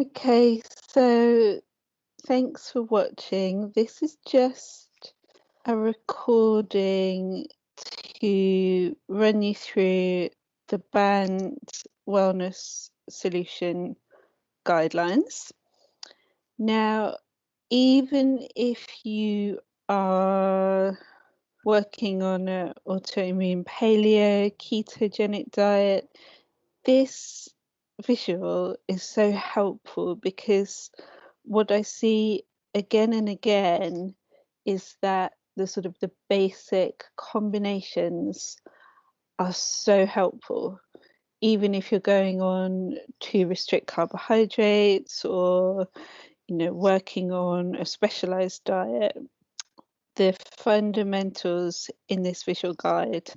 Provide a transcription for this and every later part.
Okay, so thanks for watching. This is just a recording to run you through the BANT Wellness Solution guidelines. Now, even if you are working on an autoimmune paleo ketogenic diet, this visual is so helpful because what I see again and again is that the basic combinations are so helpful. Even if you're going on to restrict carbohydrates or working on a specialized diet, the fundamentals in this visual guide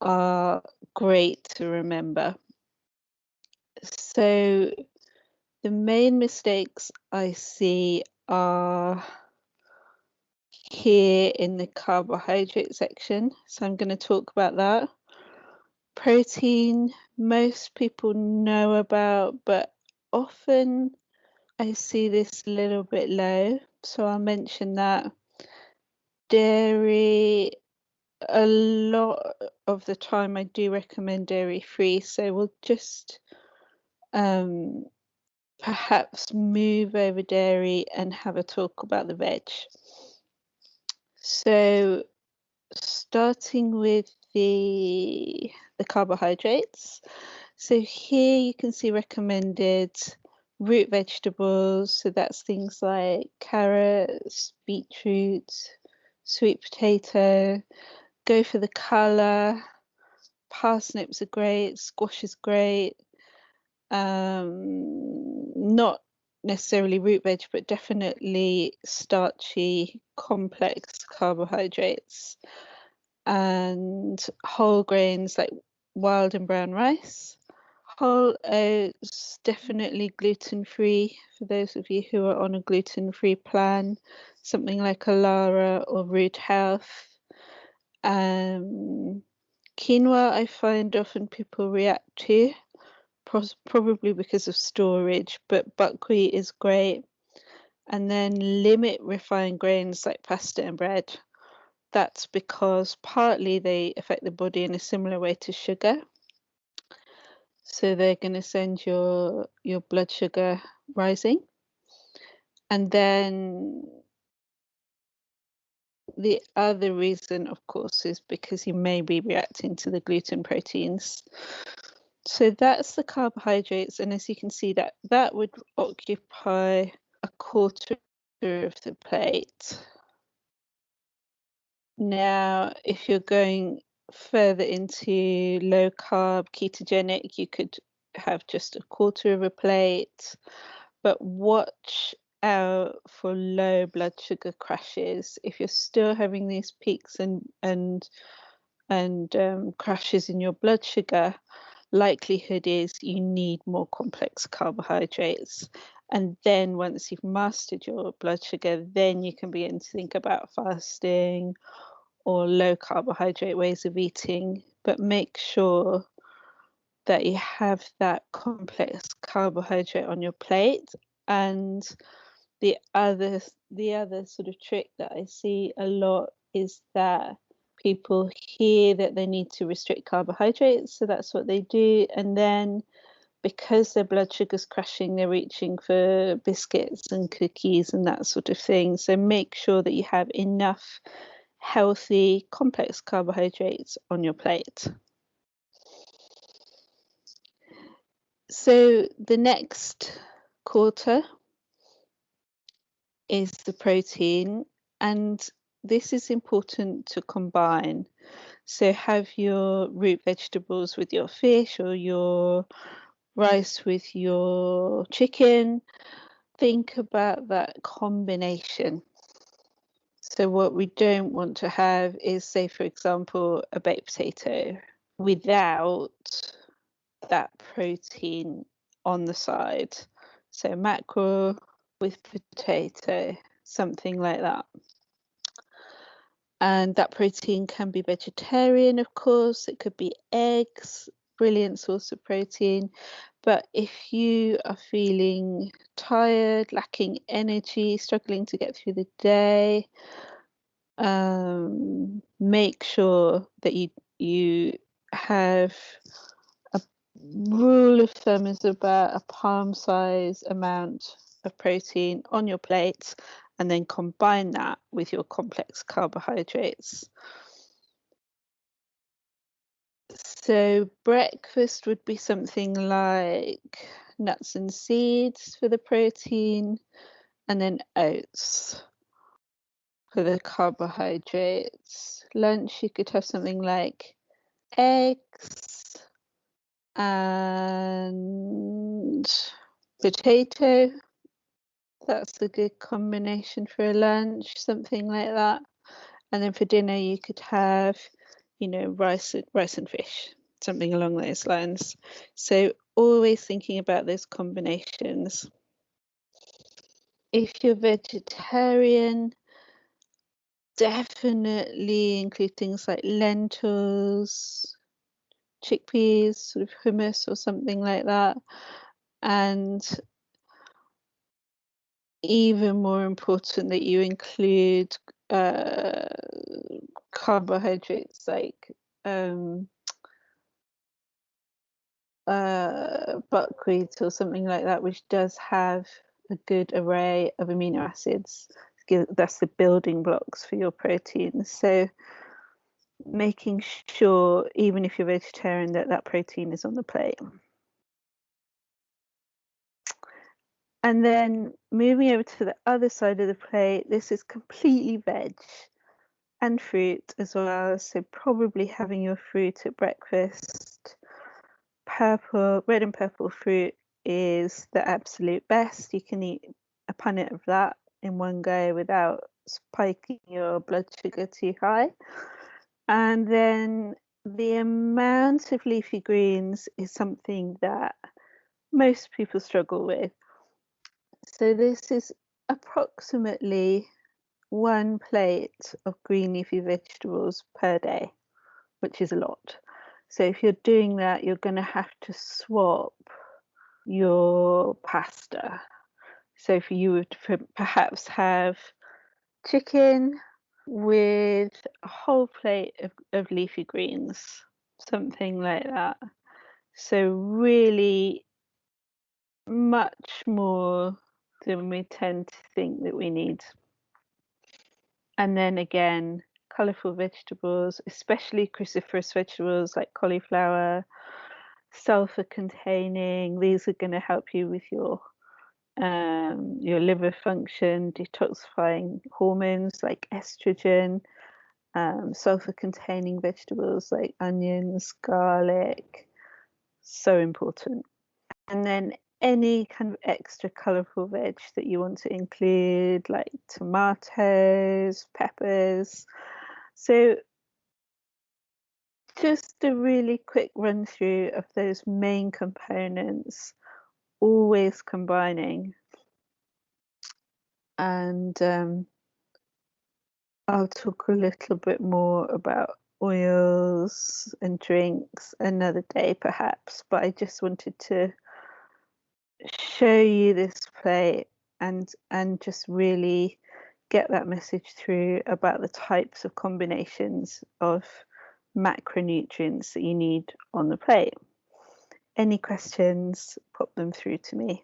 are great to remember. So the main mistakes I see are here in the carbohydrate section. So I'm going to talk about that. Protein, most people know about, but often I see this a little bit low. So I'll mention that. Dairy, a lot of the time I do recommend dairy free. So we'll just perhaps move over dairy and have a talk about the veg. So starting with the carbohydrates. So here you can see recommended root vegetables. So that's things like carrots, beetroot, sweet potato. Go for the colour. Parsnips are great, squash is great. Not necessarily root veg, but definitely starchy, complex carbohydrates, and whole grains like wild and brown rice. Whole oats, definitely gluten-free for those of you who are on a gluten-free plan, something like a Lara or Root Health. Quinoa, I find often people react to, probably because of storage, but buckwheat is great. And then limit refined grains like pasta and bread. That's because partly they affect the body in a similar way to sugar. So they're going to send your blood sugar rising. And then the other reason, of course, is because you may be reacting to the gluten proteins. So that's the carbohydrates, and as you can see, that would occupy a quarter of the plate. Now, if you're going further into low carb ketogenic, you could have just a quarter of a plate, but watch out for low blood sugar crashes. If you're still having these peaks and crashes in your blood sugar, likelihood is you need more complex carbohydrates. And then once you've mastered your blood sugar, then you can begin to think about fasting or low carbohydrate ways of eating. But make sure that you have that complex carbohydrate on your plate. And the other sort of trick that I see a lot is that people hear that they need to restrict carbohydrates, so that's what they do, and then because their blood sugar's crashing, they're reaching for biscuits and cookies and that sort of thing. So make sure that you have enough healthy complex carbohydrates on your plate. So the next quarter is the protein, and this is important to combine. So have your root vegetables with your fish or your rice with your chicken. Think about that combination. So what we don't want to have is, say, for example, a baked potato without that protein on the side. So mackerel with potato, something like that. And that protein can be vegetarian, of course. It could be eggs, brilliant source of protein. But if you are feeling tired, lacking energy, struggling to get through the day, make sure that you have a rule of thumb is about a palm size amount of protein on your plate, and then combine that with your complex carbohydrates. So breakfast would be something like nuts and seeds for the protein, and then oats for the carbohydrates. Lunch, you could have something like eggs and potato. That's a good combination for a lunch, something like that. And then for dinner, you could have, rice and fish, something along those lines. So always thinking about those combinations. If you're vegetarian, definitely include things like lentils, chickpeas, sort of hummus or something like that. And even more important that you include carbohydrates like buckwheat or something like that, which does have a good array of amino acids. That's the building blocks for your protein. So making sure, even if you're vegetarian, that that protein is on the plate. And then moving over to the other side of the plate, this is completely veg and fruit as well. So probably having your fruit at breakfast. Red and purple fruit is the absolute best. You can eat a punnet of that in one go without spiking your blood sugar too high. And then the amount of leafy greens is something that most people struggle with. So this is approximately 1 plate of green leafy vegetables per day, which is a lot. So if you're doing that, you're going to have to swap your pasta. So if you would perhaps have chicken with a whole plate of leafy greens, something like that. So really much more than we tend to think that we need. And then again, colourful vegetables, especially cruciferous vegetables like cauliflower, sulfur containing. These are going to help you with your liver function, detoxifying hormones like estrogen, sulfur containing vegetables like onions, garlic, so important. And then any kind of extra colourful veg that you want to include, like tomatoes, peppers. So just a really quick run through of those main components, always combining. And I'll talk a little bit more about oils and drinks another day perhaps, but I just wanted to show you this plate and just really get that message through about the types of combinations of macronutrients that you need on the plate. Any questions, pop them through to me.